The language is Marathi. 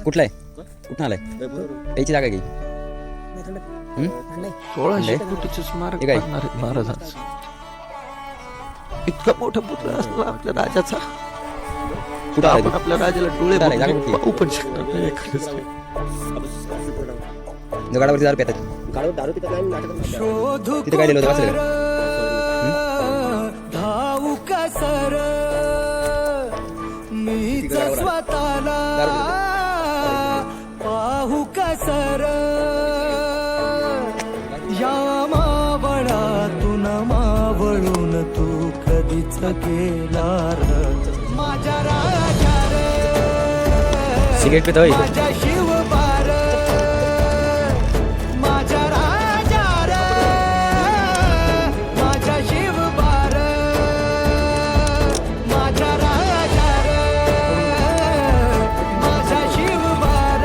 कुठला आहे कुठं आलाय याची जागा घे 1600 कोटीचं स्मारक बांधणार आहेत महाराजांचं. इतका मोठा पुत्र असला आपल्या राजाचा, कुठं आलाय आपण आपल्या राजाला डोळे कुठं आलाय? बघून जागा पाहू पण शकणार नाही. खरंच नाही. दगडावरती दारू पितात तिथे काय लिहिलं होतं वाचलं का? धावू कसर मीच स्वतःला पाहू कसर या मावळातून मावळून तू कधीच गेला र माझ्या राजा रे सिगरेट पितोय माझ्या शिवबार माझ्या राजा रे माझ्या शिवबार माझ्या राजा रे माझ्या शिवबार